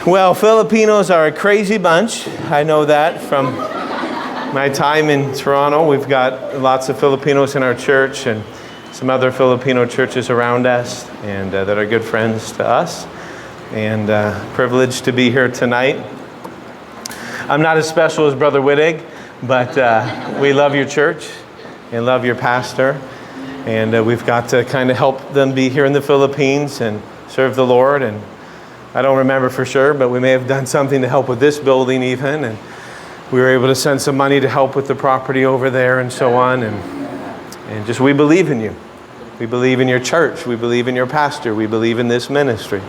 Well, Filipinos are a crazy bunch. I know that from my time in Toronto. We've got lots of Filipinos in our church and some other Filipino churches around us and that are good friends to us. And privileged to be here tonight. I'm not as special as Brother Wittig, but we love your church and love your pastor. And we've got to kind of help them be here in the Philippines and serve the Lord. And I don't remember for sure, but we may have done something to help with this building even. And we were able to send some money to help with the property over there and so on. And just we believe in you. We believe in your church. We believe in your pastor. We believe in this ministry.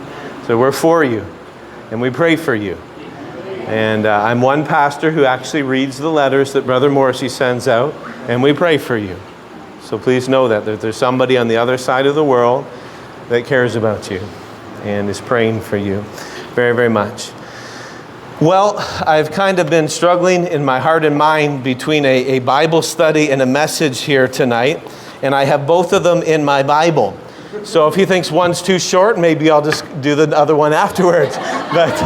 So we're for you. And we pray for you. And I'm one pastor who actually reads the letters that Brother Morrissey sends out. And we pray for you. So please know that there's somebody on the other side of the world that cares about you and is praying for you very, very much. Well, I've kind of been struggling in my heart and mind between a Bible study and a message here tonight, and I have both of them in my Bible. So if he thinks one's too short, maybe I'll just do the other one afterwards. But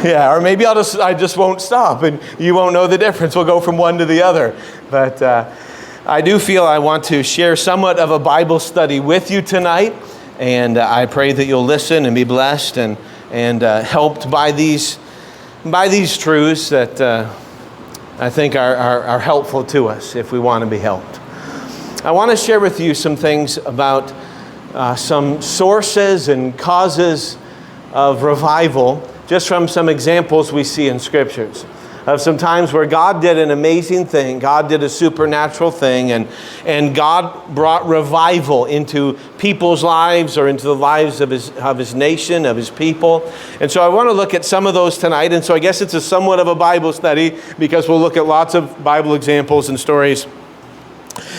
yeah, or maybe I just won't stop, and you won't know the difference. We'll go from one to the other. But I do feel I want to share somewhat of a Bible study with you tonight, and I pray that you'll listen and be blessed and helped by these truths that I think are helpful to us if we want to be helped. I want to share with you some things about some sources and causes of revival, just from some examples we see in scriptures of some times where God did an amazing thing. God did a supernatural thing, and God brought revival into people's lives or into the lives of his nation, of his people. And so I want to look at some of those tonight. And so I guess it's a somewhat of a Bible study because we'll look at lots of Bible examples and stories.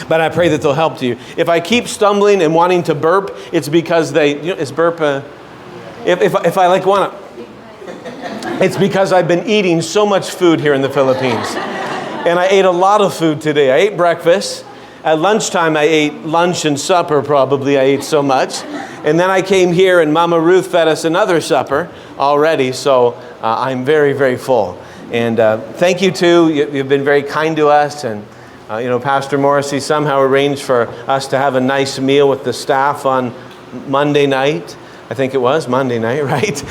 But I pray that they'll help to you. If I keep stumbling and wanting to burp, it's because it's burp. If I like want to. It's because I've been eating so much food here in the Philippines. And I ate a lot of food today. I ate breakfast. At lunchtime, I ate lunch and supper probably. I ate so much. And then I came here and Mama Ruth fed us another supper already. So I'm very, very full. And thank you too. You've been very kind to us. And Pastor Morrissey somehow arranged for us to have a nice meal with the staff on Monday night. I think it was Monday night, right?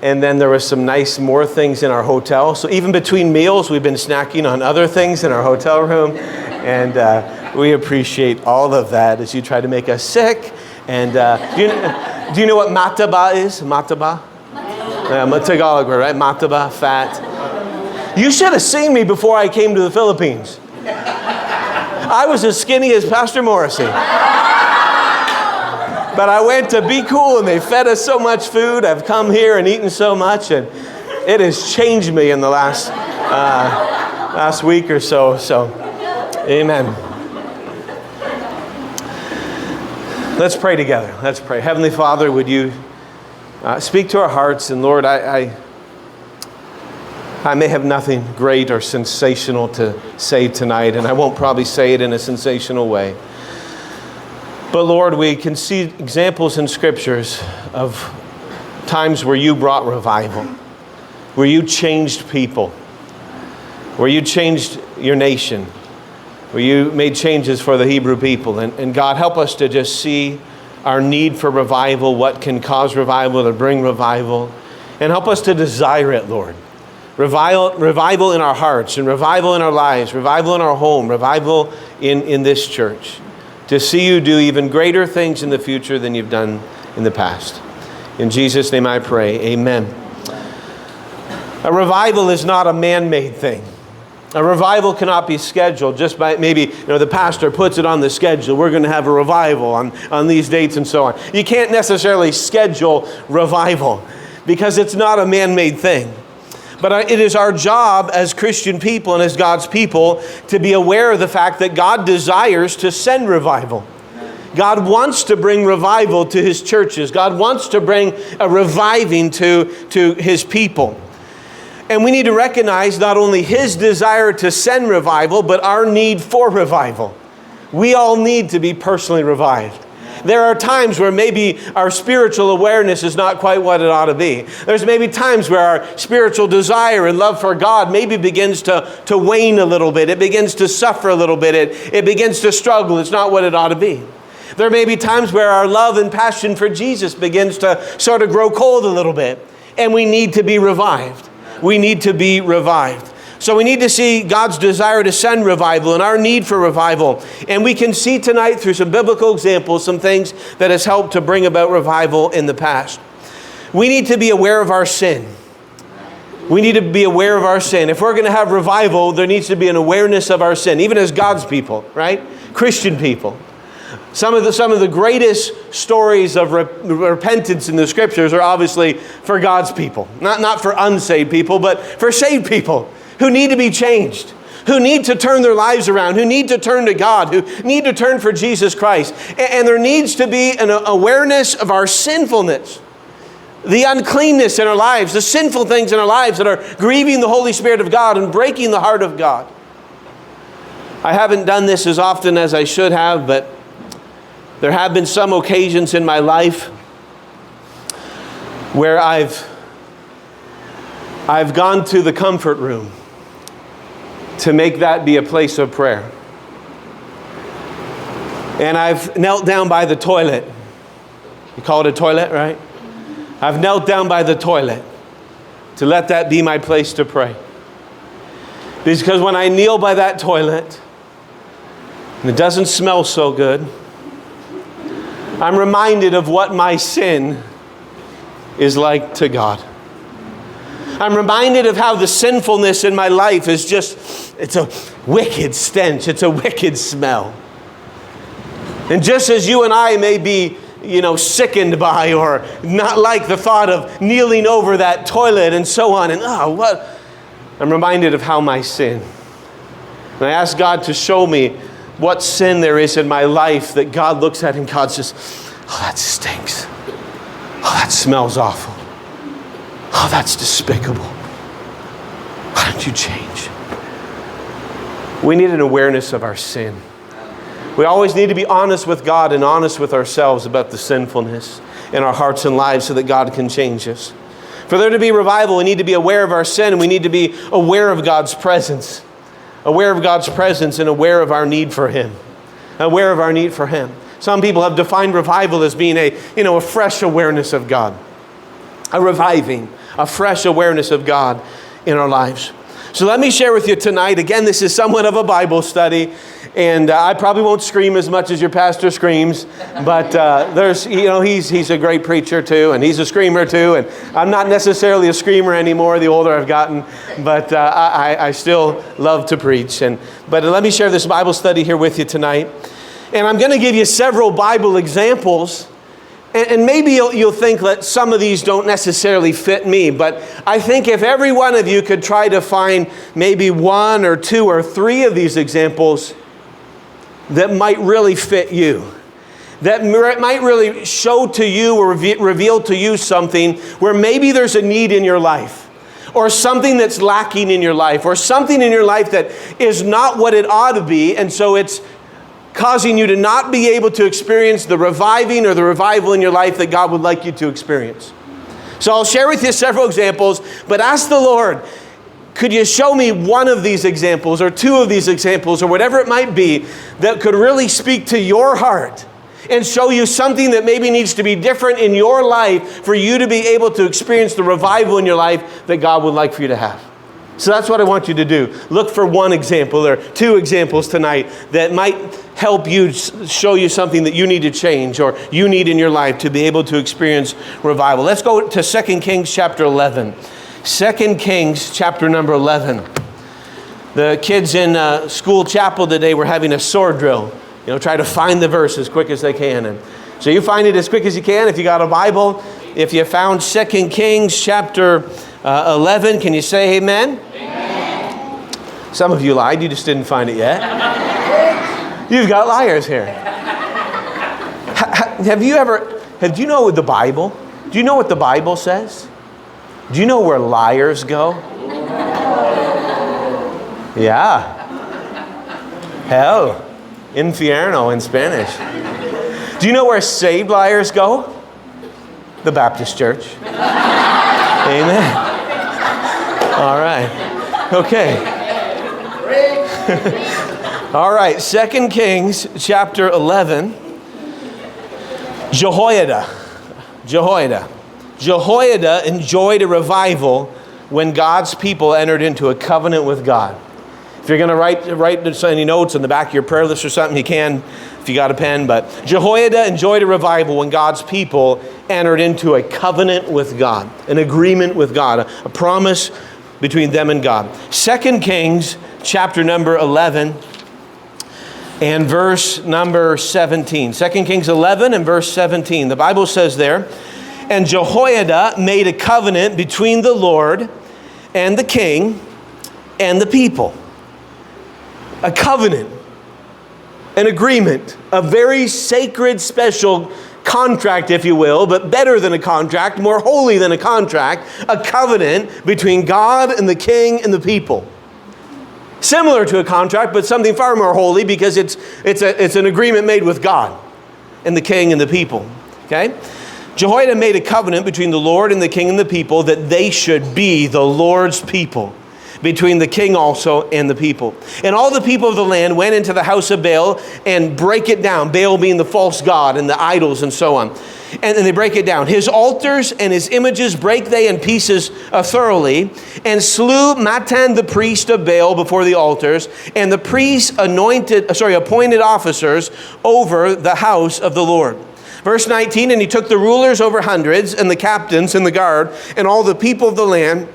And then there was some nice more things in our hotel. So even between meals, we've been snacking on other things in our hotel room. And we appreciate all of that as you try to make us sick. And do you know what mataba is? Mataba? Tagalog word, right? Mataba, fat. You should have seen me before I came to the Philippines. I was as skinny as Pastor Morrissey. But I went to Be Cool, and they fed us so much food. I've come here and eaten so much, and it has changed me in the last week or so. So, amen. Let's pray together. Let's pray. Heavenly Father, would you speak to our hearts? And Lord, I may have nothing great or sensational to say tonight, and I won't probably say it in a sensational way. But Lord, we can see examples in scriptures of times where you brought revival, where you changed people, where you changed your nation, where you made changes for the Hebrew people. And God, help us to just see our need for revival, what can cause revival, to bring revival, and help us to desire it, Lord. Revival in our hearts, and revival in our lives, revival in our home, revival in this church. To see you do even greater things in the future than you've done in the past. In Jesus' name I pray, amen. A revival is not a man-made thing. A revival cannot be scheduled just by maybe, the pastor puts it on the schedule. We're going to have a revival on these dates and so on. You can't necessarily schedule revival because it's not a man-made thing. But it is our job as Christian people and as God's people to be aware of the fact that God desires to send revival. God wants to bring revival to his churches. God wants to bring a reviving to his people. And we need to recognize not only his desire to send revival, but our need for revival. We all need to be personally revived. There are times where maybe our spiritual awareness is not quite what it ought to be. There's maybe times where our spiritual desire and love for God maybe begins to wane a little bit. It begins to suffer a little bit. It begins to struggle. It's not what it ought to be. There may be times where our love and passion for Jesus begins to sort of grow cold a little bit, and we need to be revived. We need to be revived. So we need to see God's desire to send revival and our need for revival. And we can see tonight through some biblical examples, some things that has helped to bring about revival in the past. We need to be aware of our sin. We need to be aware of our sin. If we're going to have revival, there needs to be an awareness of our sin, even as God's people, right? Christian people. Some of the greatest stories of repentance in the Scriptures are obviously for God's people. Not for unsaved people, but for saved people who need to be changed, who need to turn their lives around, who need to turn to God, who need to turn for Jesus Christ. And there needs to be an awareness of our sinfulness, the uncleanness in our lives, the sinful things in our lives that are grieving the Holy Spirit of God and breaking the heart of God. I haven't done this as often as I should have, but there have been some occasions in my life where I've gone to the comfort room to make that be a place of prayer. And I've knelt down by the toilet. You call it a toilet, right? I've knelt down by the toilet to let that be my place to pray. Because when I kneel by that toilet, and it doesn't smell so good, I'm reminded of what my sin is like to God. I'm reminded of how the sinfulness in my life is just, it's a wicked stench. It's a wicked smell. And just as you and I may be, sickened by or not like the thought of kneeling over that toilet and so on, and I'm reminded of how my sin. And I ask God to show me what sin there is in my life that God looks at and God says, oh, that stinks. Oh, that smells awful. Oh, that's despicable. Why don't you change? We need an awareness of our sin. We always need to be honest with God and honest with ourselves about the sinfulness in our hearts and lives so that God can change us. For there to be revival, we need to be aware of our sin and we need to be aware of God's presence. Aware of God's presence and aware of our need for Him. Aware of our need for Him. Some people have defined revival as being a fresh awareness of God. A reviving, a fresh awareness of God in our lives. So let me share with you tonight. Again, this is somewhat of a Bible study. And I probably won't scream as much as your pastor screams. But he's a great preacher too. And he's a screamer too. And I'm not necessarily a screamer anymore the older I've gotten. But I still love to preach. But let me share this Bible study here with you tonight. And I'm going to give you several Bible examples. And maybe you'll think that some of these don't necessarily fit me, but I think if every one of you could try to find maybe one or two or three of these examples that might really fit you, that might really show to you or reveal to you something where maybe there's a need in your life, or something that's lacking in your life, or something in your life that is not what it ought to be, and so it's causing you to not be able to experience the reviving or the revival in your life that God would like you to experience. So I'll share with you several examples, but ask the Lord, could you show me one of these examples or two of these examples or whatever it might be that could really speak to your heart and show you something that maybe needs to be different in your life for you to be able to experience the revival in your life that God would like for you to have. So that's what I want you to do. Look for one example or two examples tonight that might help you, show you something that you need to change or you need in your life to be able to experience revival. Let's go to 2 Kings chapter 11. 2 Kings chapter number 11. The kids in school chapel today were having a sword drill. Try to find the verse as quick as they can. And so you find it as quick as you can if you got a Bible. If you found 2 Kings chapter 11, can you say amen? Amen. Some of you lied, you just didn't find it yet. You've got liars here. Do you know the Bible? Do you know what the Bible says? Do you know where liars go? Yeah. Hell. Infierno in Spanish. Do you know where saved liars go? The Baptist church. Amen. All right. Okay. All right. 2 Kings chapter 11. Jehoiada enjoyed a revival when God's people entered into a covenant with God. If you're going to write any notes in the back of your prayer list or something, you can if you got a pen. But Jehoiada enjoyed a revival when God's people entered into a covenant with God, an agreement with God, a promise between them and God. 2 Kings chapter number 11 and verse number 17. 2 Kings 11 and verse 17. The Bible says there, "And Jehoiada made a covenant between the Lord and the king and the people." A covenant, an agreement, a very sacred, special contract, if you will, but better than a contract, more holy than a contract, a covenant between God and the king and the people. Similar to a contract, but something far more holy because it's an agreement made with God and the king and the people. Okay? Jehoiada made a covenant between the Lord and the king and the people that they should be the Lord's people, between the king also and the people. And all the people of the land went into the house of Baal and break it down. Baal being the false god and the idols and so on. And then they break it down. His altars and his images break they in pieces thoroughly, and slew Mattan the priest of Baal before the altars, and the priests appointed officers over the house of the Lord. Verse 19, "And he took the rulers over hundreds, and the captains and the guard, and all the people of the land,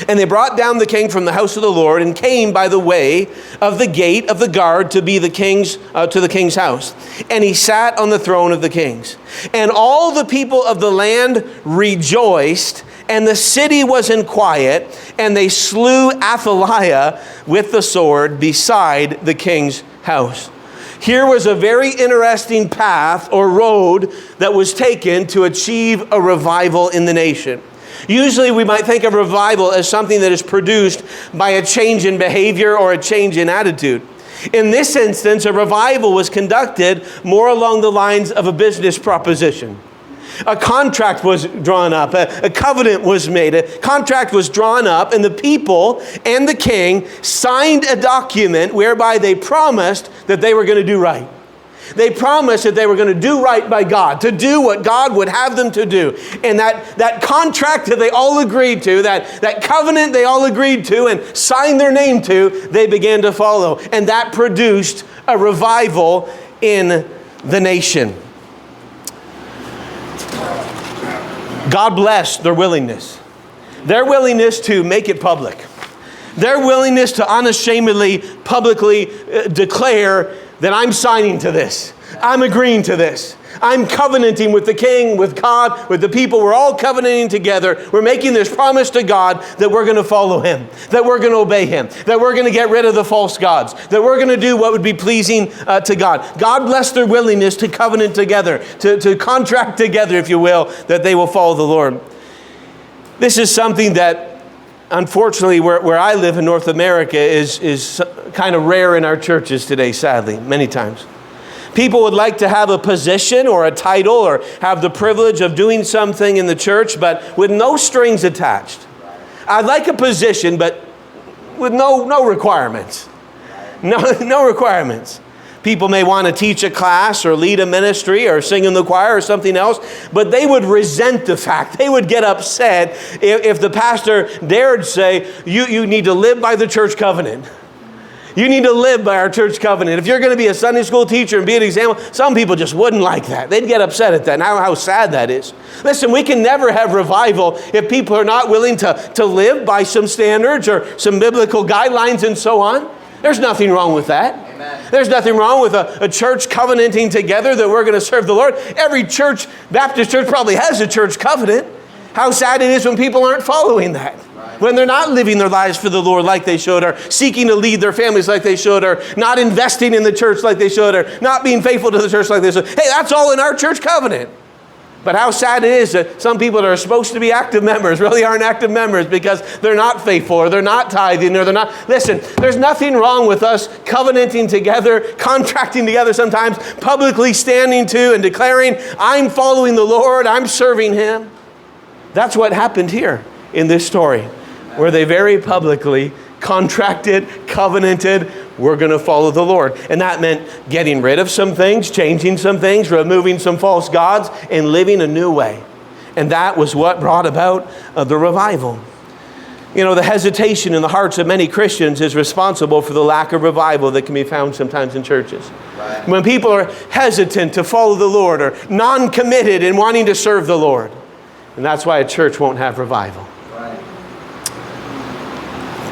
and they brought down the king from the house of the Lord, and came by the way of the gate of the guard to be the king's to the king's house. And he sat on the throne of the kings. And all the people of the land rejoiced, and the city was in quiet, and they slew Athaliah with the sword beside the king's house." Here was a very interesting path or road that was taken to achieve a revival in the nation. Usually we might think of revival as something that is produced by a change in behavior or a change in attitude. In this instance, a revival was conducted more along the lines of a business proposition. A contract was drawn up, a covenant was made, a contract was drawn up, and the people and the king signed a document whereby they promised that they were going to do right. They promised that they were going to do right by God, to do what God would have them to do. And that contract that they all agreed to, that covenant they all agreed to and signed their name to, they began to follow. And that produced a revival in the nation. God blessed their willingness to make it public. Their willingness to unashamedly, publicly declare that I'm signing to this. I'm agreeing to this. I'm covenanting with the king, with God, with the people. We're all covenanting together. We're making this promise to God that we're going to follow him, that we're going to obey him, that we're going to get rid of the false gods, that we're going to do what would be pleasing to God. God bless their willingness to covenant together, to contract together, if you will, that they will follow the Lord. This is something that, unfortunately, where I live in North America is kind of rare in our churches today, sadly, many times. People would like to have a position or a title or have the privilege of doing something in the church, but with no strings attached. I'd like a position, but with no requirements. No requirements. People may want to teach a class or lead a ministry or sing in the choir or something else, but they would resent the fact. They would get upset if the pastor dared say, you need to live by the church covenant. You need to live by our church covenant. If you're going to be a Sunday school teacher and be an example, some people just wouldn't like that. They'd get upset at that. Now, how sad that is. Listen, we can never have revival if people are not willing to live by some standards or some biblical guidelines and so on. There's nothing wrong with that. Amen. There's nothing wrong with a church covenanting together that we're going to serve the Lord. Every church, Baptist church, probably has a church covenant. How sad it is when people aren't following that. When they're not living their lives for the Lord like they should, or seeking to lead their families like they should, or not investing in the church like they should, or not being faithful to the church like they should. Hey, that's all in our church covenant. But how sad it is that some people that are supposed to be active members really aren't active members because they're not faithful, or they're not tithing, or they're not. Listen, there's nothing wrong with us covenanting together, contracting together sometimes, publicly standing to and declaring, I'm following the Lord, I'm serving Him. That's what happened here in this story, where they very publicly contracted, covenanted, we're going to follow the Lord. And that meant getting rid of some things, changing some things, removing some false gods, and living a new way. And that was what brought about the revival. You know, the hesitation in the hearts of many Christians is responsible for the lack of revival that can be found sometimes in churches. Right. When people are hesitant to follow the Lord, or non-committed in wanting to serve the Lord. And that's why a church won't have revival. Right.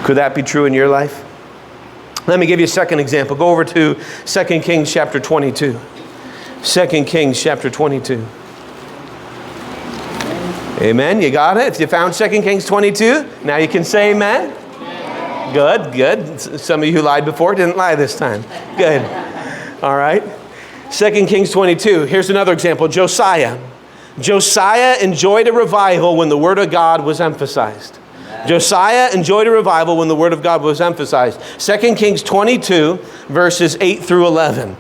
Could that be true in your life? Let me give you a second example. Go over to 2 Kings chapter 22. 2 Kings chapter 22. Amen. You got it? You found 2 Kings 22? Now you can say amen. Good, good. Some of you who lied before didn't lie this time. Good. All right. 2 Kings 22. Here's another example. Josiah. Josiah enjoyed a revival when the Word of God was emphasized. Josiah enjoyed a revival when the Word of God was emphasized. 2 Kings 22, verses 8 through 11.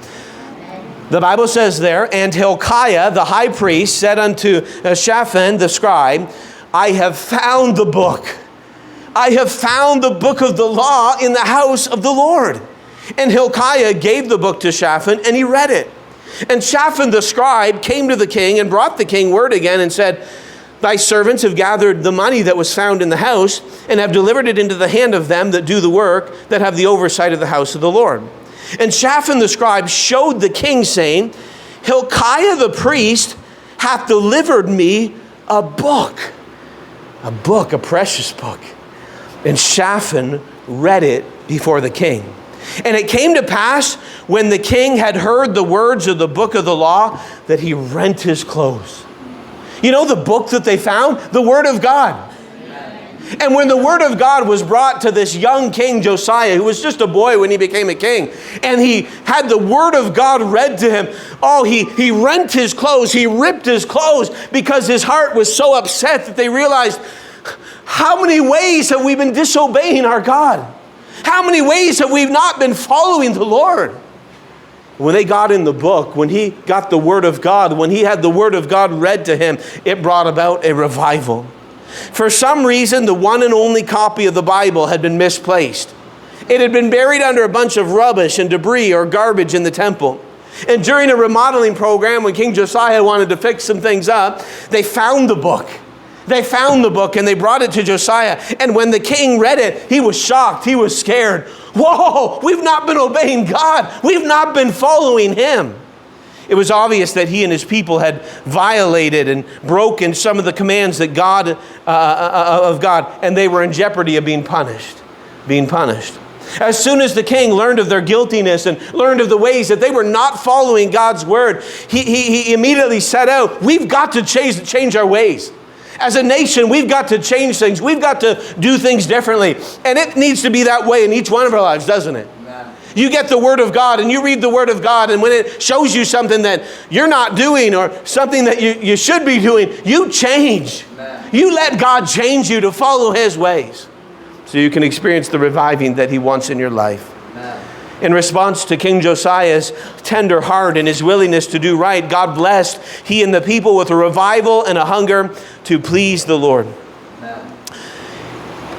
The Bible says there, and Hilkiah, the high priest, said unto Shaphan, the scribe, I have found the book. I have found the book of the law in the house of the Lord. And Hilkiah gave the book to Shaphan, and he read it. And Shaphan the scribe came to the king and brought the king word again and said, Thy servants have gathered the money that was found in the house and have delivered it into the hand of them that do the work, that have the oversight of the house of the Lord. And Shaphan the scribe showed the king, saying, Hilkiah the priest hath delivered me a book, a precious book. And Shaphan read it before the king. And it came to pass, when the king had heard the words of the book of the law, that he rent his clothes. You know the book that they found? The Word of God. Amen. And when the Word of God was brought to this young king Josiah, who was just a boy when he became a king, and he had the Word of God read to him, he rent his clothes, he ripped his clothes, because his heart was so upset that they realized, how many ways have we been disobeying our God? How many ways have we not been following the Lord? When they got in the book, when he got the Word of God, when he had the Word of God read to him, it brought about a revival. For some reason, the one and only copy of the Bible had been misplaced. It had been buried under a bunch of rubbish and debris or garbage in the temple. And during a remodeling program, when King Josiah wanted to fix some things up, they found the book. They found the book and they brought it to Josiah. And when the king read it, he was shocked. He was scared. Whoa, we've not been obeying God. We've not been following Him. It was obvious that he and his people had violated and broken some of the commands that of God, and they were in jeopardy of being punished. As soon as the king learned of their guiltiness and learned of the ways that they were not following God's word, he immediately set out, we've got to change our ways. As a nation, we've got to change things. We've got to do things differently. And it needs to be that way in each one of our lives, doesn't it? Amen. You get the Word of God and you read the Word of God, and when it shows you something that you're not doing or something that you should be doing, you change. Amen. You let God change you to follow His ways so you can experience the reviving that He wants in your life. Amen. In response to King Josiah's tender heart and his willingness to do right, God blessed he and the people with a revival and a hunger to please the Lord. Amen.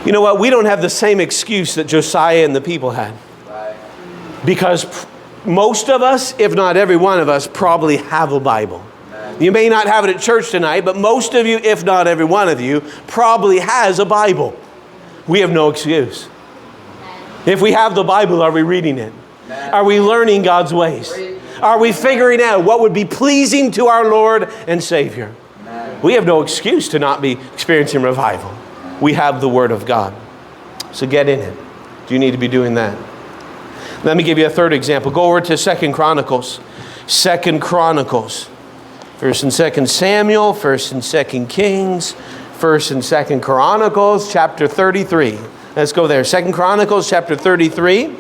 You know what? We don't have the same excuse that Josiah and the people had. Right. Because most of us, if not every one of us, probably have a Bible. Amen. You may not have it at church tonight, but most of you, if not every one of you, probably has a Bible. We have no excuse. If we have the Bible, are we reading it? Amen. Are we learning God's ways? Are we figuring out what would be pleasing to our Lord and Savior? Amen. We have no excuse to not be experiencing revival. We have the Word of God. So get in it. Do you need to be doing that? Let me give you a third example. Go over to 2 Chronicles. 2 Chronicles. 1st and 2nd Samuel, 1st and 2nd Kings, 1st and 2nd Chronicles, chapter 33. Let's go there. 2 Chronicles chapter 33.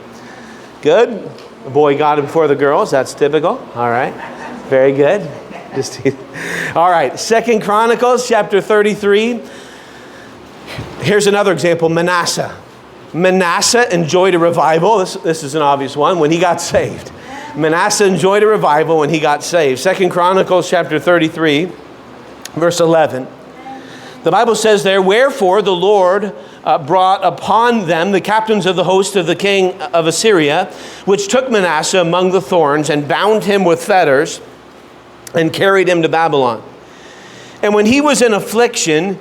Good. The boy got it before the girls. That's typical. All right. Very good. All right, 2 Chronicles chapter 33. Here's another example, Manasseh. Manasseh enjoyed a revival. This is an obvious one, when he got saved. Manasseh enjoyed a revival when he got saved. 2 Chronicles chapter 33, verse 11. The Bible says there, wherefore the Lord brought upon them the captains of the host of the king of Assyria, which took Manasseh among the thorns and bound him with fetters and carried him to Babylon. And when he was in affliction,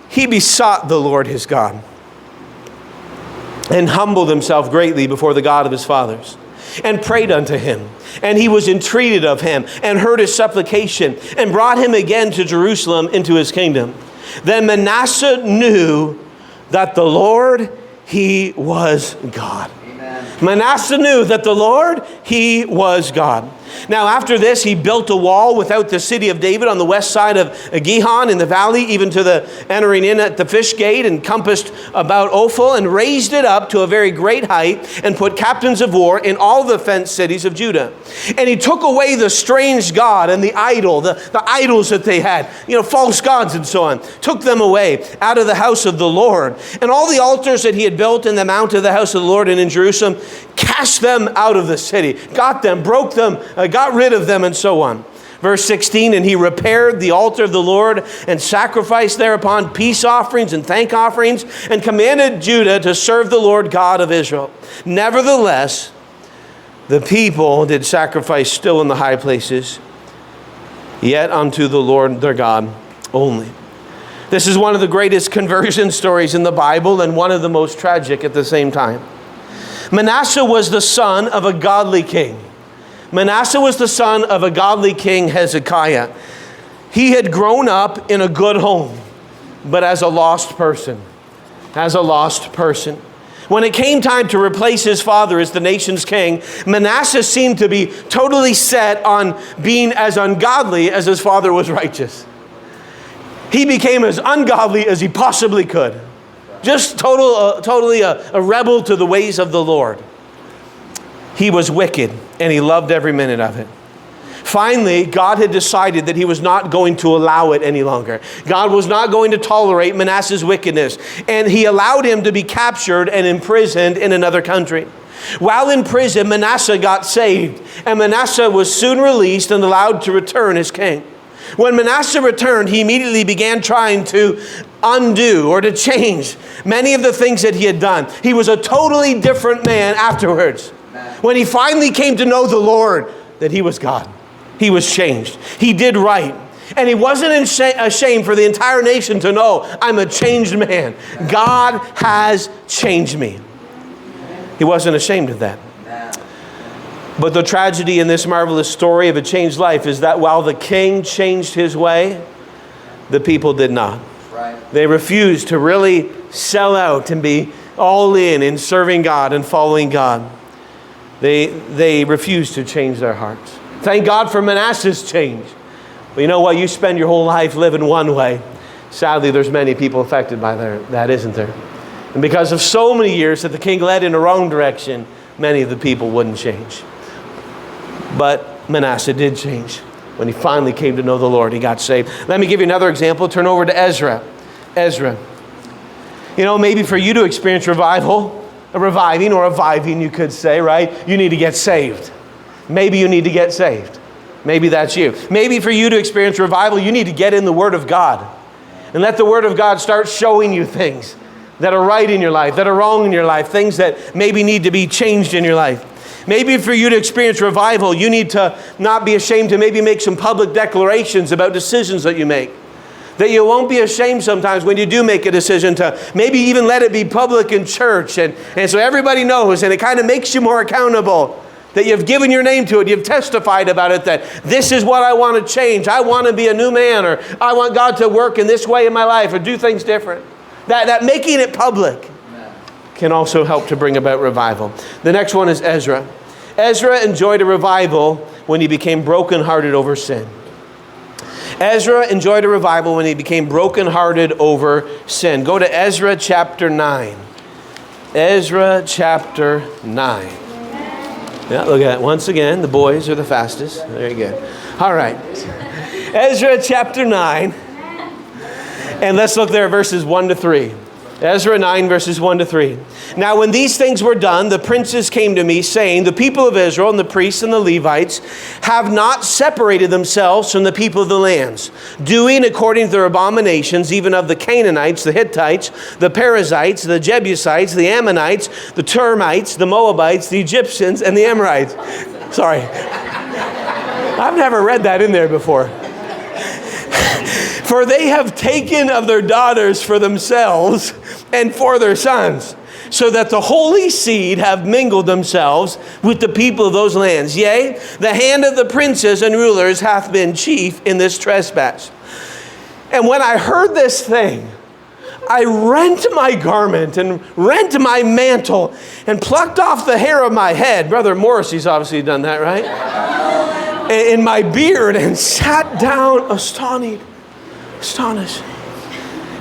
he besought the Lord his God and humbled himself greatly before the God of his fathers and prayed unto him. And he was entreated of him and heard his supplication and brought him again to Jerusalem into his kingdom. Then Manasseh knew that the Lord, he was God. Amen. Manasseh knew that the Lord, he was God. Now after this, he built a wall without the city of David on the west side of Gihon in the valley, even to the entering in at the fish gate, and compassed about Ophel, and raised it up to a very great height, and put captains of war in all the fenced cities of Judah. And he took away the strange god and the idol, the idols that they had, false gods and so on, took them away out of the house of the Lord. And all the altars that he had built in the mount of the house of the Lord and in Jerusalem, cast them out of the city, got them, broke them, got rid of them, and so on. Verse 16, and he repaired the altar of the Lord and sacrificed thereupon peace offerings and thank offerings, and commanded Judah to serve the Lord God of Israel. Nevertheless, the people did sacrifice still in the high places, yet unto the Lord their God only. This is one of the greatest conversion stories in the Bible, and one of the most tragic at the same time. Manasseh was the son of a godly king. Manasseh was the son of a godly king, Hezekiah. He had grown up in a good home, but as a lost person. As a lost person. When it came time to replace his father as the nation's king, Manasseh seemed to be totally set on being as ungodly as his father was righteous. He became as ungodly as he possibly could. Just totally a rebel to the ways of the Lord. He was wicked, and he loved every minute of it. Finally, God had decided that he was not going to allow it any longer. God was not going to tolerate Manasseh's wickedness, and he allowed him to be captured and imprisoned in another country. While in prison, Manasseh got saved, and Manasseh was soon released and allowed to return as king. When Manasseh returned, he immediately began trying to undo or to change many of the things that he had done. He was a totally different man afterwards. When he finally came to know the Lord, that he was God. He was changed. He did right. And he wasn't ashamed for the entire nation to know, I'm a changed man. God has changed me. He wasn't ashamed of that. But the tragedy in this marvelous story of a changed life is that while the king changed his way, the people did not. They refused to really sell out and be all in serving God and following God. They refused to change their hearts. Thank God for Manasseh's change. But you know what? You spend your whole life living one way. Sadly, there's many people affected by that, isn't there? And because of so many years that the king led in the wrong direction, many of the people wouldn't change. But Manasseh did change. When he finally came to know the Lord, he got saved. Let me give you another example. Turn over to Ezra. Ezra. Maybe for you to experience revival, a reviving or a viving, you could say, right? You need to get saved. Maybe you need to get saved. Maybe that's you. Maybe for you to experience revival, you need to get in the Word of God. And let the Word of God start showing you things that are right in your life, that are wrong in your life, things that maybe need to be changed in your life. Maybe for you to experience revival, you need to not be ashamed to maybe make some public declarations about decisions that you make. That you won't be ashamed sometimes when you do make a decision to maybe even let it be public in church. And so everybody knows, and it kind of makes you more accountable. That you've given your name to it, you've testified about it, that this is what I want to change. I want to be a new man, or I want God to work in this way in my life, or do things different. That making it public can also help to bring about revival. The next one is Ezra. Ezra enjoyed a revival when he became brokenhearted over sin. Ezra enjoyed a revival when he became brokenhearted over sin. Go to Ezra chapter 9. Ezra chapter 9. Yeah, look at that. Once again, the boys are the fastest. Very good. All right. Ezra chapter 9. And let's look there at verses 1 to 3. Ezra 9, verses 1 to 3. Now when these things were done, the princes came to me, saying, the people of Israel and the priests and the Levites have not separated themselves from the people of the lands, doing according to their abominations, even of the Canaanites, the Hittites, the Perizzites, the Jebusites, the Ammonites, the Termites, the Moabites, the Egyptians, and the Amorites. Sorry. I've never read that in there before. For they have taken of their daughters for themselves and for their sons, so that the holy seed have mingled themselves with the people of those lands. Yea, the hand of the princes and rulers hath been chief in this trespass. And when I heard this thing, I rent my garment and rent my mantle and plucked off the hair of my head. Brother Morrissey's obviously done that, right? In my beard, and sat down astonished.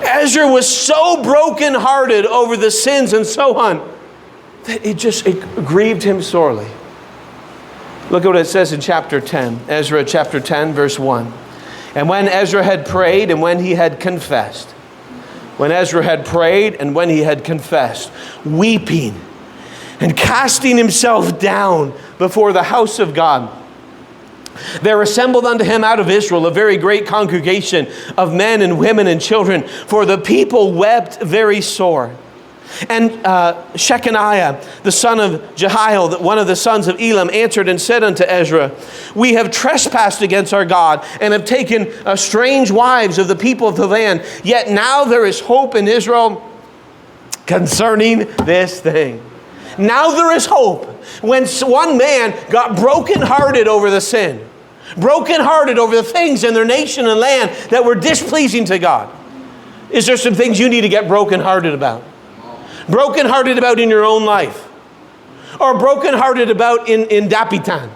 Ezra was so brokenhearted over the sins and so on that it grieved him sorely. Look at what it says in chapter 10. Ezra chapter 10, verse 1. And when Ezra had prayed and when he had confessed, weeping and casting himself down before the house of God, there assembled unto him out of Israel a very great congregation of men and women and children, for the people wept very sore. And Shechaniah, the son of Jehiel, one of the sons of Elam, answered and said unto Ezra, we have trespassed against our God, and have taken strange wives of the people of the land. Yet now there is hope in Israel concerning this thing. Now there is hope. When one man got brokenhearted over the sin, brokenhearted over the things in their nation and land that were displeasing to God. Is there some things you need to get brokenhearted about? Brokenhearted about in your own life? Or brokenhearted about in Dapitan?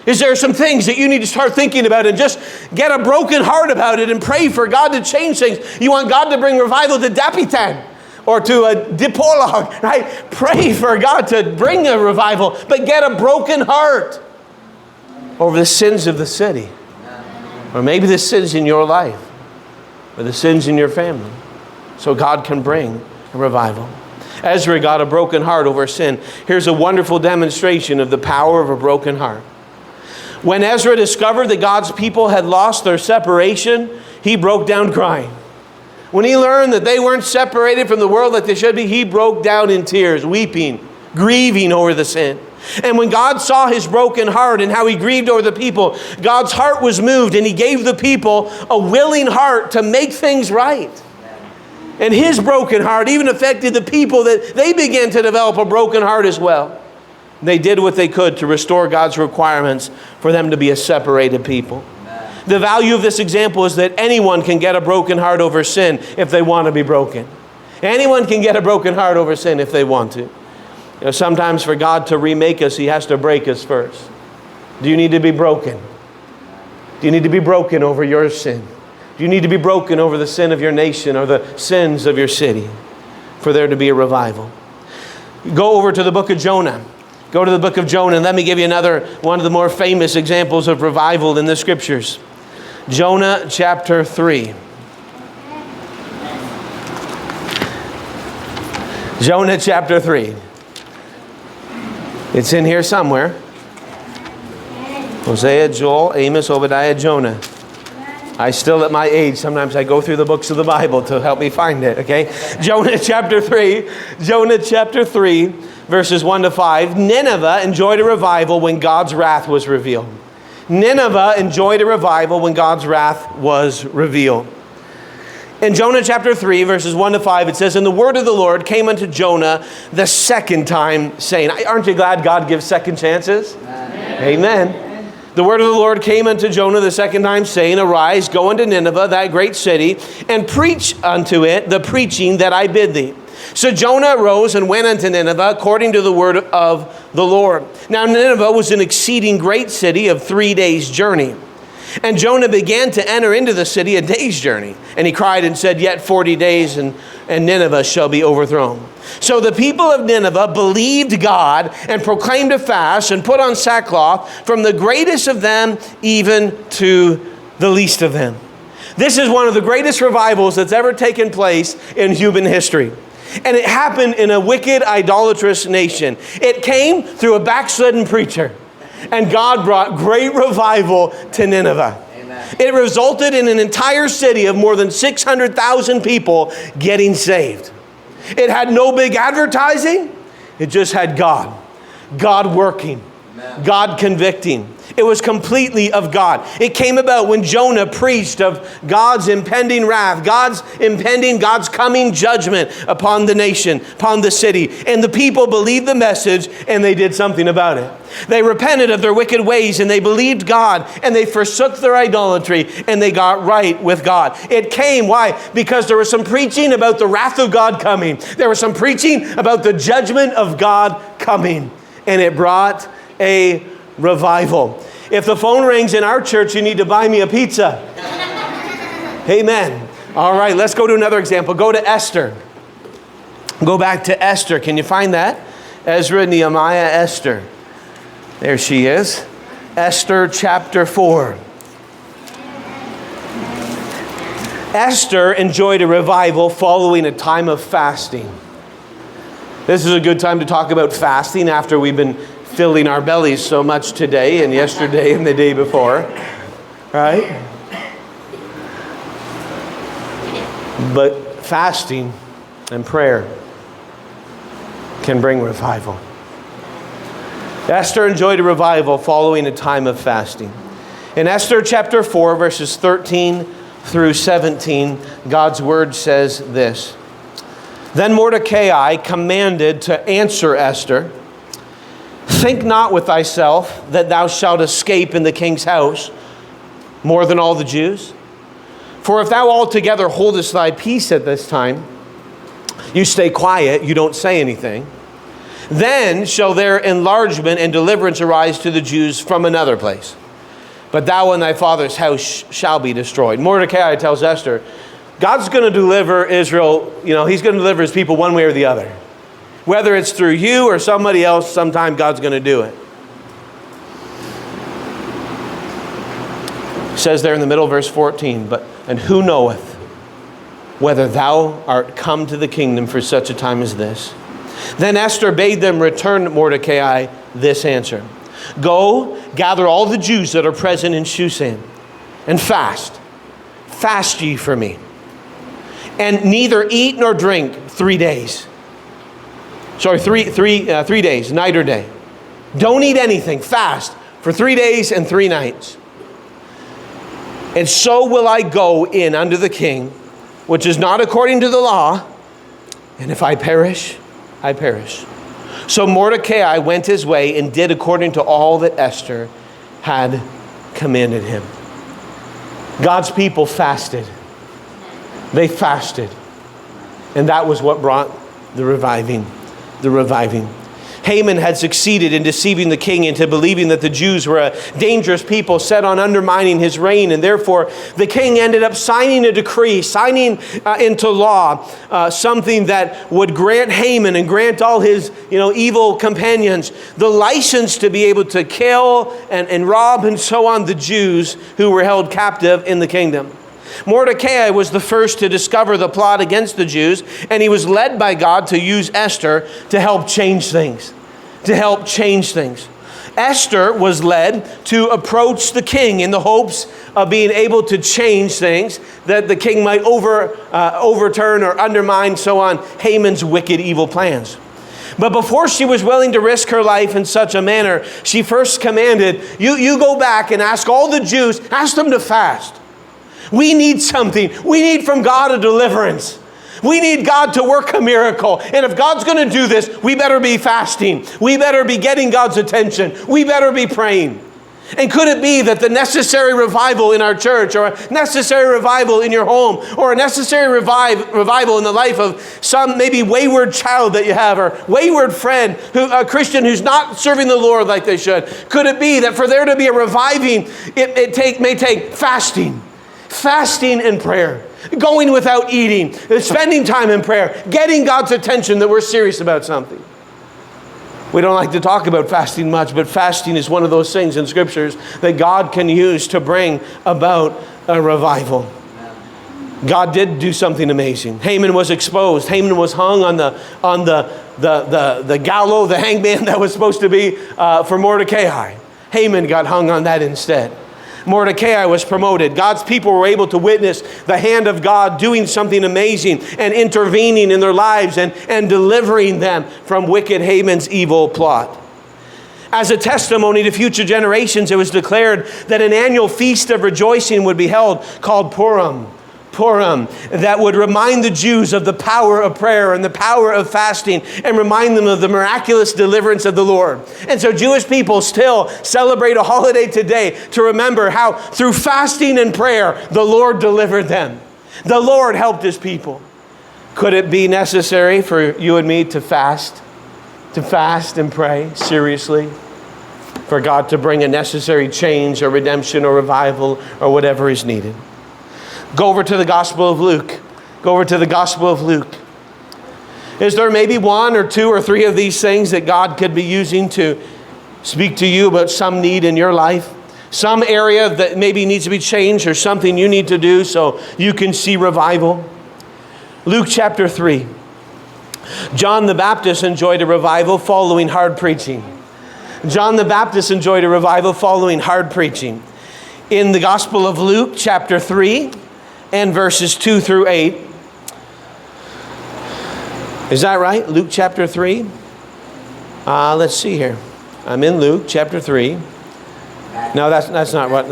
Is there some things that you need to start thinking about and just get a broken heart about it and pray for God to change things? You want God to bring revival to Dapitan or to a Dipolog, right? Pray for God to bring a revival, but get a broken heart over the sins of the city. Or maybe the sins in your life, or the sins in your family, so God can bring a revival. Ezra got a broken heart over sin. Here's a wonderful demonstration of the power of a broken heart. When Ezra discovered that God's people had lost their separation, he broke down crying. When he learned that they weren't separated from the world like they should be, he broke down in tears, weeping, grieving over the sin. And when God saw his broken heart and how he grieved over the people, God's heart was moved, and he gave the people a willing heart to make things right. And his broken heart even affected the people, that they began to develop a broken heart as well. They did what they could to restore God's requirements for them to be a separated people. The value of this example is that anyone can get a broken heart over sin if they want to be broken. Anyone can get a broken heart over sin if they want to. You know, sometimes for God to remake us, he has to break us first. Do you need to be broken? Do you need to be broken over your sin? Do you need to be broken over the sin of your nation or the sins of your city for there to be a revival? Go over to the book of Jonah. Go to the book of Jonah, and let me give you another one of the more famous examples of revival in the scriptures. Jonah chapter 3. Jonah chapter 3. It's in here somewhere. Hosea, Joel, Amos, Obadiah, Jonah. I still, at my age, sometimes I go through the books of the Bible to help me find it, okay? Jonah chapter 3. Jonah chapter 3, verses 1 to 5. Nineveh enjoyed a revival when God's wrath was revealed. Nineveh enjoyed a revival when God's wrath was revealed. In Jonah chapter 3, verses 1 to 5, it says, and the word of the Lord came unto Jonah the second time, saying, aren't you glad God gives second chances? Amen. The word of the Lord came unto Jonah the second time, saying, arise, go unto Nineveh, that great city, and preach unto it the preaching that I bid thee. So Jonah arose and went unto Nineveh according to the word of the Lord. Now Nineveh was an exceeding great city of 3 days' journey. And Jonah began to enter into the city a day's journey. And he cried and said, yet 40 days and Nineveh shall be overthrown. So the people of Nineveh believed God and proclaimed a fast and put on sackcloth, from the greatest of them even to the least of them. This is one of the greatest revivals that's ever taken place in human history. And it happened in a wicked, idolatrous nation. It came through a backslidden preacher. And God brought great revival to Nineveh. Amen. It resulted in an entire city of more than 600,000 people getting saved. It had no big advertising. It just had God. God working. Amen. God convicting. It was completely of God. It came about when Jonah preached of God's impending wrath, God's coming judgment upon the nation, upon the city. And the people believed the message and they did something about it. They repented of their wicked ways and they believed God and they forsook their idolatry and they got right with God. It came, why? Because there was some preaching about the wrath of God coming. There was some preaching about the judgment of God coming. And it brought a revival. If the phone rings in our church, you need to buy me a pizza. Amen. All right, let's go to another example. Go to Esther. Go back to Esther. Can you find that? Ezra, Nehemiah, Esther. There she is. Esther chapter 4. Esther enjoyed a revival following a time of fasting. This is a good time to talk about fasting after we've been filling our bellies so much today and yesterday and the day before, right? But fasting and prayer can bring revival. Esther enjoyed a revival following a time of fasting. In Esther chapter 4, verses 13 through 17, God's word says this. Then Mordecai commanded to answer Esther, think not with thyself that thou shalt escape in the king's house more than all the Jews. For if thou altogether holdest thy peace at this time, you stay quiet, you don't say anything, then shall their enlargement and deliverance arise to the Jews from another place. But thou and thy father's house shall be destroyed. Mordecai tells Esther, God's going to deliver Israel, he's going to deliver his people one way or the other. Whether it's through you or somebody else, sometime God's going to do it. It says there in the middle of verse 14, and who knoweth whether thou art come to the kingdom for such a time as this? Then Esther bade them return Mordecai this answer. Go, gather all the Jews that are present in Shushan, and fast. Fast ye for me. And neither eat nor drink 3 days. Sorry, three days, night or day. Don't eat anything. Fast for 3 days and 3 nights. And so will I go in unto the king, which is not according to the law. And if I perish, I perish. So Mordecai went his way and did according to all that Esther had commanded him. God's people fasted. They fasted. And that was what brought the reviving. Haman had succeeded in deceiving the king into believing that the Jews were a dangerous people set on undermining his reign, and therefore the king ended up signing a decree, signing into law something that would grant Haman and grant all his evil companions the license to be able to kill and rob and so on the Jews who were held captive in the kingdom. Mordecai was the first to discover the plot against the Jews, and he was led by God to use Esther to help change things. Esther was led to approach the king in the hopes of being able to change things, that the king might overturn or undermine, so on, Haman's wicked, evil plans. But before she was willing to risk her life in such a manner, she first commanded, you go back and ask all the Jews, ask them to fast. We need something. We need from God a deliverance. We need God to work a miracle. And if God's going to do this, we better be fasting. We better be getting God's attention. We better be praying. And could it be that the necessary revival in our church, or a necessary revival in your home, or a necessary revival in the life of some maybe wayward child that you have, or wayward friend, a Christian who's not serving the Lord like they should? Could it be that for there to be a reviving, it may take fasting and prayer, going without eating, spending time in prayer, getting God's attention that we're serious about something. We don't like to talk about fasting much, but fasting is one of those things in scriptures that God can use to bring about a revival. God did do something amazing. Haman was exposed. Haman was hung on the gallows, the hangman that was supposed to be for Mordecai. Haman got hung on that instead. Mordecai was promoted. God's people were able to witness the hand of God doing something amazing and intervening in their lives and delivering them from wicked Haman's evil plot. As a testimony to future generations, it was declared that an annual feast of rejoicing would be held called Purim, that would remind the Jews of the power of prayer and the power of fasting and remind them of the miraculous deliverance of the Lord. And so Jewish people still celebrate a holiday today to remember how through fasting and prayer, the Lord delivered them. The Lord helped His people. Could it be necessary for you and me to fast and pray seriously for God to bring a necessary change or redemption or revival or whatever is needed? Go over to the Gospel of Luke. Go over to the Gospel of Luke. Is there maybe one or two or three of these things that God could be using to speak to you about some need in your life? Some area that maybe needs to be changed or something you need to do so you can see revival? Luke chapter 3. John the Baptist enjoyed a revival following hard preaching. John the Baptist enjoyed a revival following hard preaching. In the Gospel of Luke chapter 3, and verses 2 through 8. Is that right? Luke chapter 3? Let's see here. I'm in Luke chapter 3. No, that's not what.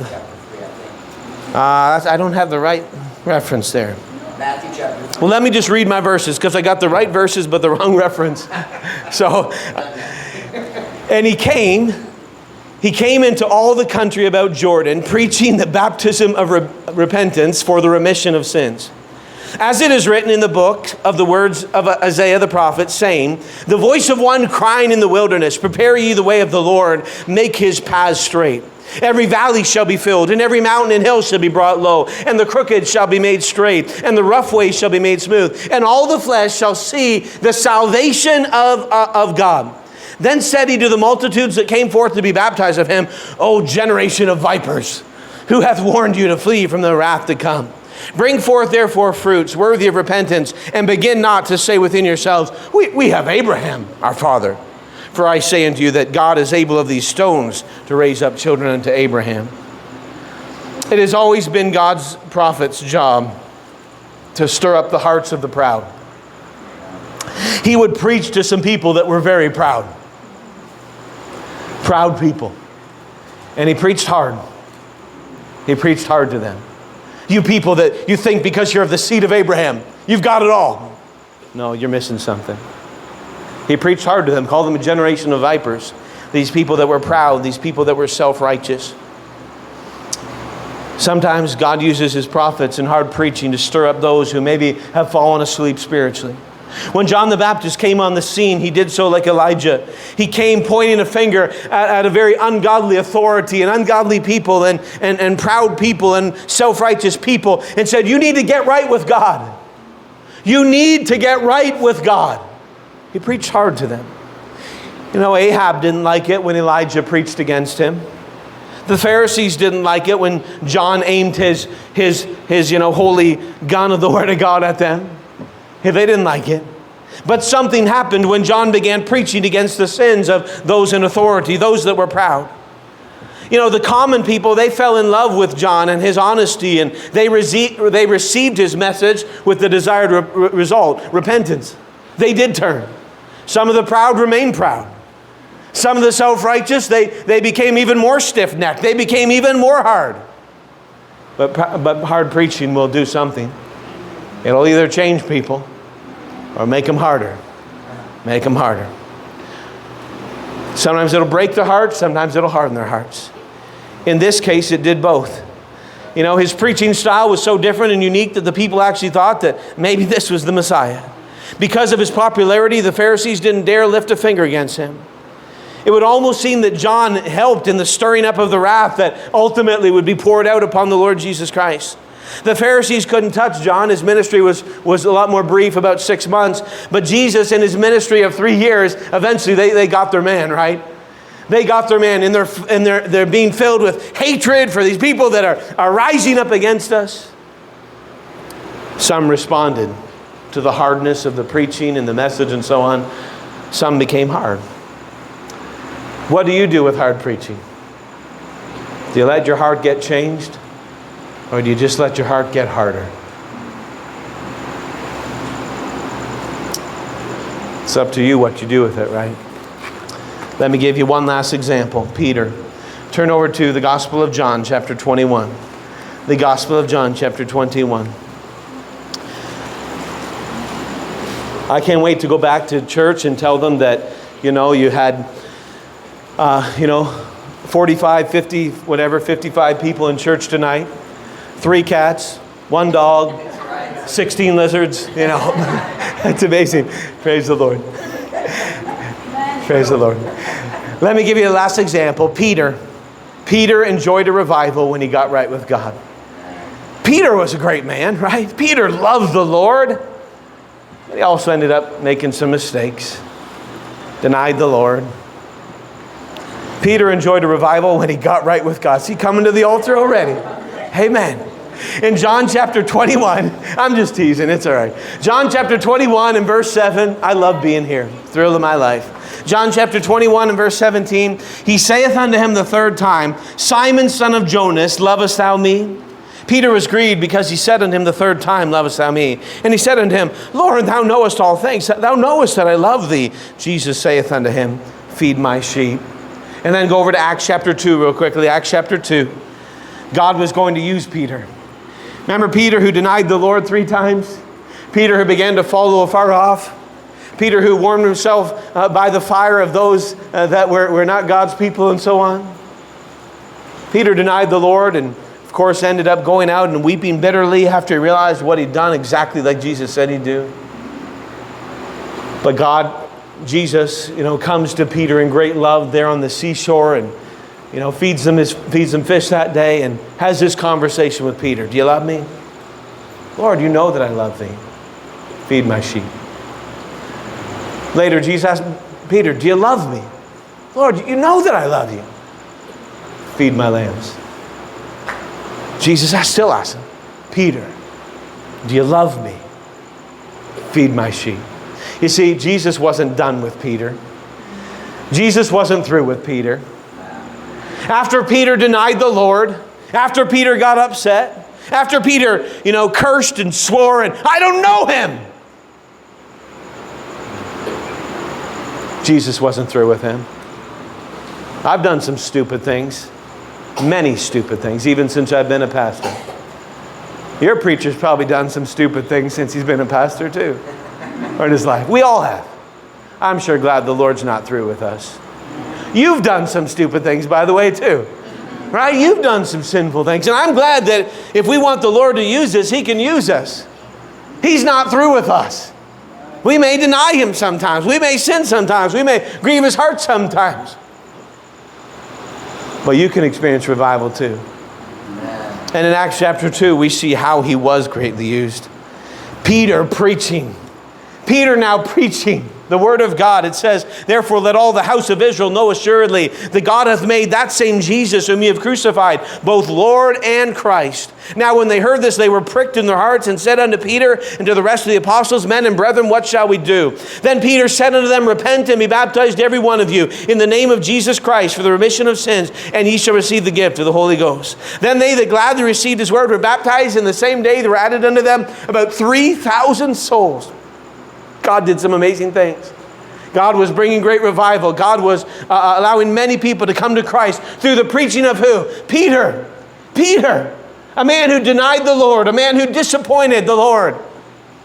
I don't have the right reference there. Matthew chapter 3. Well, let me just read my verses because I got the right verses but the wrong reference. So, and he came into all the country about Jordan, preaching the baptism of repentance for the remission of sins. As it is written in the book of the words of Isaiah the prophet, saying, the voice of one crying in the wilderness, prepare ye the way of the Lord, make His paths straight. Every valley shall be filled, and every mountain and hill shall be brought low, and the crooked shall be made straight, and the rough ways shall be made smooth, and all the flesh shall see the salvation of God. Then said he to the multitudes that came forth to be baptized of him, O generation of vipers, who hath warned you to flee from the wrath to come? Bring forth therefore fruits worthy of repentance, and begin not to say within yourselves, we have Abraham our father. For I say unto you that God is able of these stones to raise up children unto Abraham. It has always been God's prophet's job to stir up the hearts of the proud. He would preach to some people that were very proud. Proud people. And he preached hard. He preached hard to them. You people that you think because you're of the seed of Abraham, you've got it all. No, you're missing something. He preached hard to them, called them a generation of vipers. These people that were proud, these people that were self-righteous. Sometimes God uses His prophets in hard preaching to stir up those who maybe have fallen asleep spiritually. When John the Baptist came on the scene, he did so like Elijah. He came pointing a finger at a very ungodly authority and ungodly people and proud people and self-righteous people and said, you need to get right with God. You need to get right with God. He preached hard to them. You know, Ahab didn't like it when Elijah preached against him. The Pharisees didn't like it when John aimed his holy gun of the Word of God at them. They didn't like it. But something happened when John began preaching against the sins of those in authority, those that were proud. You know, the common people, they fell in love with John and his honesty, and they received his message with the desired result, repentance. They did turn. Some of the proud remained proud. Some of the self-righteous, they became even more stiff-necked. They became even more hard. But hard preaching will do something. It'll either change people or make them harder. Make them harder. Sometimes it'll break their hearts. Sometimes it'll harden their hearts. In this case, it did both. You know, his preaching style was so different and unique that the people actually thought that maybe this was the Messiah. Because of his popularity, the Pharisees didn't dare lift a finger against him. It would almost seem that John helped in the stirring up of the wrath that ultimately would be poured out upon the Lord Jesus Christ. The Pharisees couldn't touch John. His ministry was a lot more brief, about 6 months. But Jesus, in his ministry of 3 years, eventually they got their man, right? They got their man, and they're being filled with hatred for these people that are rising up against us. Some responded to the hardness of the preaching and the message and so on. Some became hard. What do you do with hard preaching? Do you let your heart get changed? Or do you just let your heart get harder? It's up to you what you do with it, right? Let me give you one last example. Peter. Turn over to the Gospel of John, chapter 21. The Gospel of John, chapter 21. I can't wait to go back to church and tell them that, you had, 45, 50, whatever, 55 people in church tonight. 3 cats, 1 dog, 16 lizards, It's amazing. Praise the Lord. Praise the Lord. Let me give you the last example. Peter. Peter enjoyed a revival when he got right with God. Peter was a great man, right? Peter loved the Lord. But he also ended up making some mistakes. Denied the Lord. Peter enjoyed a revival when he got right with God. Is he coming to the altar already? Amen. In John chapter 21, I'm just teasing, it's all right. John chapter 21 and verse 7, I love being here. Thrill of my life. John chapter 21 and verse 17, he saith unto him the third time, Simon, son of Jonas, lovest thou me? Peter was grieved because he said unto him the third time, lovest thou me? And he said unto him, Lord, thou knowest all things. Thou knowest that I love thee. Jesus saith unto him, feed my sheep. And then go over to Acts chapter 2 real quickly. Acts chapter 2. God was going to use Peter. Remember Peter who denied the Lord 3 times? Peter who began to follow afar off? Peter who warmed himself by the fire of those that were not God's people and so on? Peter denied the Lord and of course ended up going out and weeping bitterly after he realized what he'd done, exactly like Jesus said he'd do. But God, Jesus, comes to Peter in great love there on the seashore and feeds them fish that day and has this conversation with Peter. Do you love me? Lord, you know that I love thee. Feed my sheep. Later, Jesus asked Peter, do you love me? Lord, you know that I love you. Feed my lambs. Jesus still asked him, Peter, do you love me? Feed my sheep. You see, Jesus wasn't done with Peter. Jesus wasn't through with Peter. After Peter denied the Lord, after Peter got upset, after Peter, cursed and swore and I don't know him. Jesus wasn't through with him. I've done some stupid things, many stupid things, even since I've been a pastor. Your preacher's probably done some stupid things since he's been a pastor too, or in his life. We all have. I'm sure glad the Lord's not through with us. You've done some stupid things, by the way, too. Right? You've done some sinful things. And I'm glad that if we want the Lord to use us, He can use us. He's not through with us. We may deny Him sometimes. We may sin sometimes. We may grieve His heart sometimes. But you can experience revival too. And in Acts chapter 2, we see how He was greatly used. Peter preaching. Peter now preaching the word of God. It says, therefore let all the house of Israel know assuredly that God hath made that same Jesus whom ye have crucified, both Lord and Christ. Now when they heard this, they were pricked in their hearts and said unto Peter and to the rest of the apostles, men and brethren, what shall we do? Then Peter said unto them, repent and be baptized every one of you in the name of Jesus Christ for the remission of sins, and ye shall receive the gift of the Holy Ghost. Then they that gladly received his word were baptized, and the same day there were added unto them about 3,000 souls. God did some amazing things. God was bringing great revival. God was allowing many people to come to Christ through the preaching of who? Peter. Peter. A man who denied the Lord. A man who disappointed the Lord.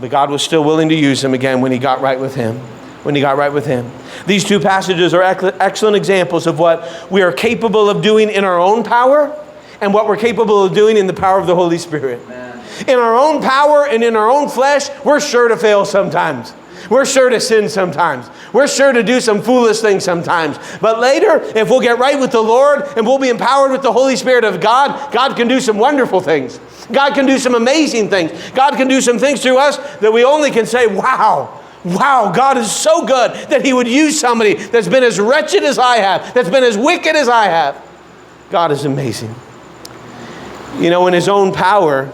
But God was still willing to use him again when he got right with him. When he got right with him. These 2 passages are excellent examples of what we are capable of doing in our own power and what we're capable of doing in the power of the Holy Spirit. Amen. In our own power and in our own flesh, we're sure to fail sometimes. We're sure to sin sometimes. We're sure to do some foolish things sometimes. But later, if we'll get right with the Lord and we'll be empowered with the Holy Spirit of God, God can do some wonderful things. God can do some amazing things. God can do some things through us that we only can say, wow, wow, God is so good that he would use somebody that's been as wretched as I have, that's been as wicked as I have. God is amazing. You know, in his own power,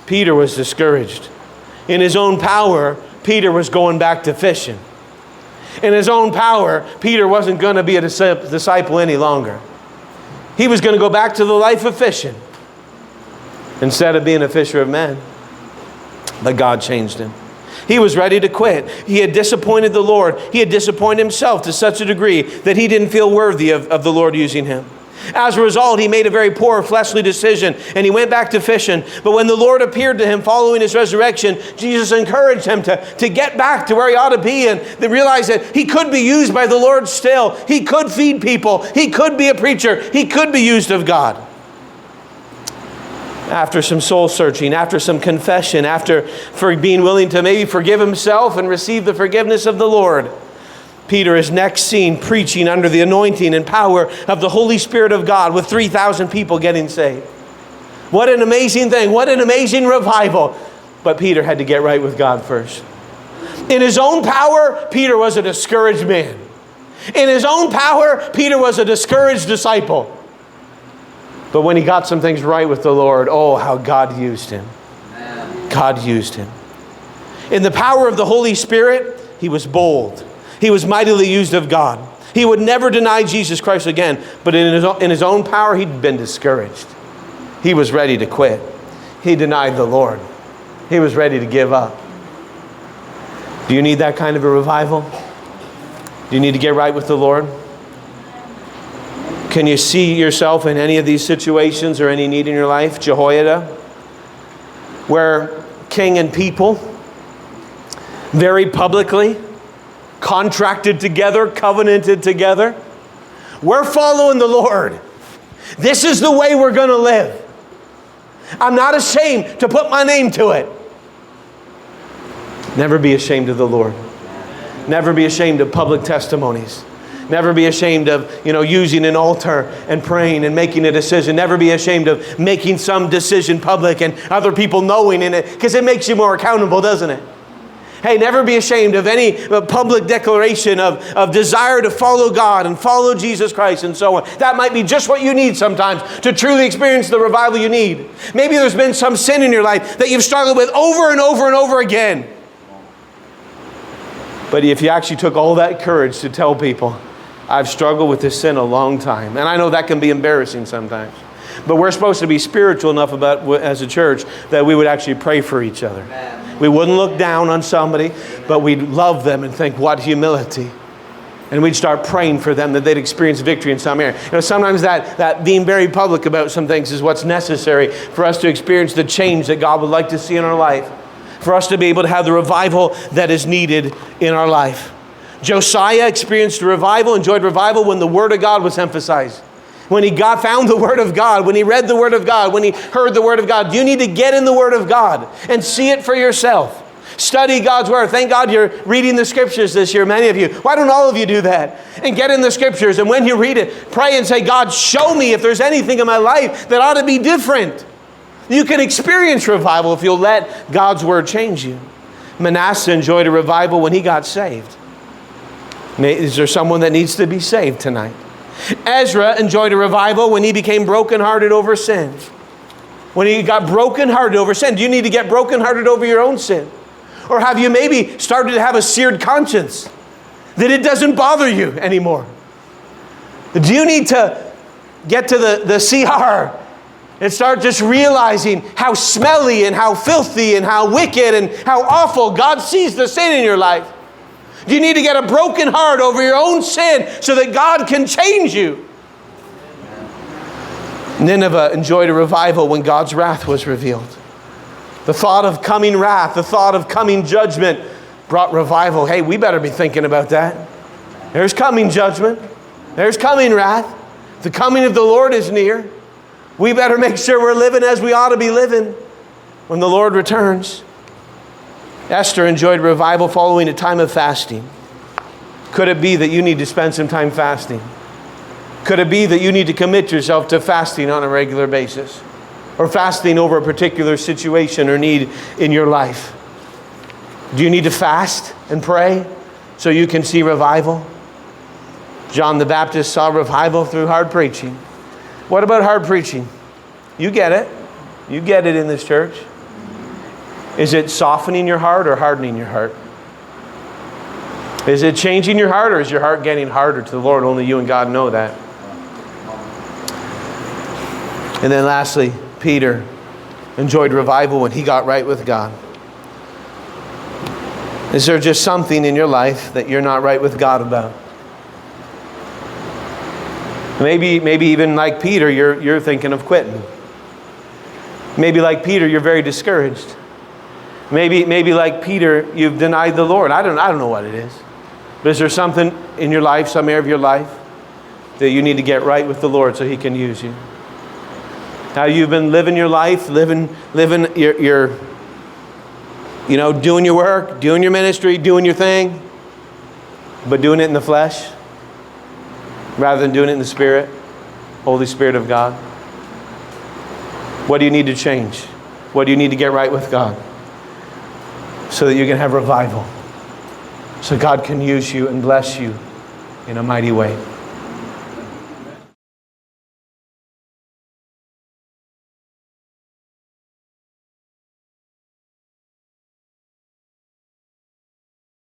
Peter was discouraged. In his own power, Peter was going back to fishing. In his own power, Peter wasn't going to be a disciple any longer. He was going to go back to the life of fishing instead of being a fisher of men. But God changed him. He was ready to quit. He had disappointed the Lord. He had disappointed himself to such a degree that he didn't feel worthy of the Lord using him. As a result, he made a very poor fleshly decision and he went back to fishing. But when the Lord appeared to him following his resurrection, Jesus encouraged him to get back to where he ought to be and to realize that he could be used by the Lord still. He could feed people. He could be a preacher. He could be used of God. After some soul searching, after some confession, after being willing to maybe forgive himself and receive the forgiveness of the Lord, Peter is next seen preaching under the anointing and power of the Holy Spirit of God with 3,000 people getting saved. What an amazing thing. What an amazing revival. But Peter had to get right with God first. In his own power, Peter was a discouraged man. In his own power, Peter was a discouraged disciple. But when he got some things right with the Lord, oh, how God used him. God used him. In the power of the Holy Spirit, he was bold. He was mightily used of God. He would never deny Jesus Christ again. But in his own power, he'd been discouraged. He was ready to quit. He denied the Lord. He was ready to give up. Do you need that kind of a revival? Do you need to get right with the Lord? Can you see yourself in any of these situations or any need in your life? Jehoiada, where king and people very publicly contracted together, covenanted together. We're following the Lord. This is the way we're going to live. I'm not ashamed to put my name to it. Never be ashamed of the Lord. Never be ashamed of public testimonies. Never be ashamed of, using an altar and praying and making a decision. Never be ashamed of making some decision public and other people knowing in it, because it makes you more accountable, doesn't it? Hey, never be ashamed of any public declaration of desire to follow God and follow Jesus Christ and so on. That might be just what you need sometimes to truly experience the revival you need. Maybe there's been some sin in your life that you've struggled with over and over and over again. But if you actually took all that courage to tell people, I've struggled with this sin a long time. And I know that can be embarrassing sometimes. But we're supposed to be spiritual enough as a church that we would actually pray for each other. We wouldn't look down on somebody, but we'd love them and think, what humility. And we'd start praying for them that they'd experience victory in some area. Sometimes that being very public about some things is what's necessary for us to experience the change that God would like to see in our life. For us to be able to have the revival that is needed in our life. Josiah experienced revival, enjoyed revival when the Word of God was emphasized. When he found the Word of God, when he read the Word of God, when he heard the Word of God. You need to get in the Word of God and see it for yourself. Study God's Word. Thank God you're reading the Scriptures this year, many of you. Why don't all of you do that? And get in the Scriptures, and when you read it, pray and say, God, show me if there's anything in my life that ought to be different. You can experience revival if you'll let God's Word change you. Manasseh enjoyed a revival when he got saved. Is there someone that needs to be saved tonight? Ezra enjoyed a revival when he became brokenhearted over sin. When he got brokenhearted over sin. Do you need to get brokenhearted over your own sin? Or have you maybe started to have a seared conscience that it doesn't bother you anymore? Do you need to get to the CR and start just realizing how smelly and how filthy and how wicked and how awful God sees the sin in your life? Do you need to get a broken heart over your own sin so that God can change you? Nineveh enjoyed a revival when God's wrath was revealed. The thought of coming wrath, the thought of coming judgment brought revival. Hey, we better be thinking about that. There's coming judgment. There's coming wrath. The coming of the Lord is near. We better make sure we're living as we ought to be living when the Lord returns. Esther enjoyed revival following a time of fasting. Could it be that you need to spend some time fasting? Could it be that you need to commit yourself to fasting on a regular basis? Or fasting over a particular situation or need in your life? Do you need to fast and pray so you can see revival? John the Baptist saw revival through hard preaching. What about hard preaching? You get it. You get it in this church. Is it softening your heart or hardening your heart? Is it changing your heart, or is your heart getting harder to the Lord? Only you and God know that. And then lastly, Peter enjoyed revival when he got right with God. Is there just something in your life that you're not right with God about? Maybe even like Peter, you're thinking of quitting. Maybe like Peter, you're very discouraged. Maybe like Peter, you've denied the Lord. I don't know what it is. But is there something in your life, some area of your life, that you need to get right with the Lord so He can use you? How you've been living your life, living your doing your work, doing your ministry, doing your thing, but doing it in the flesh rather than doing it in the Spirit, Holy Spirit of God. What do you need to change? What do you need to get right with God so that you can have revival? So God can use you and bless you in a mighty way.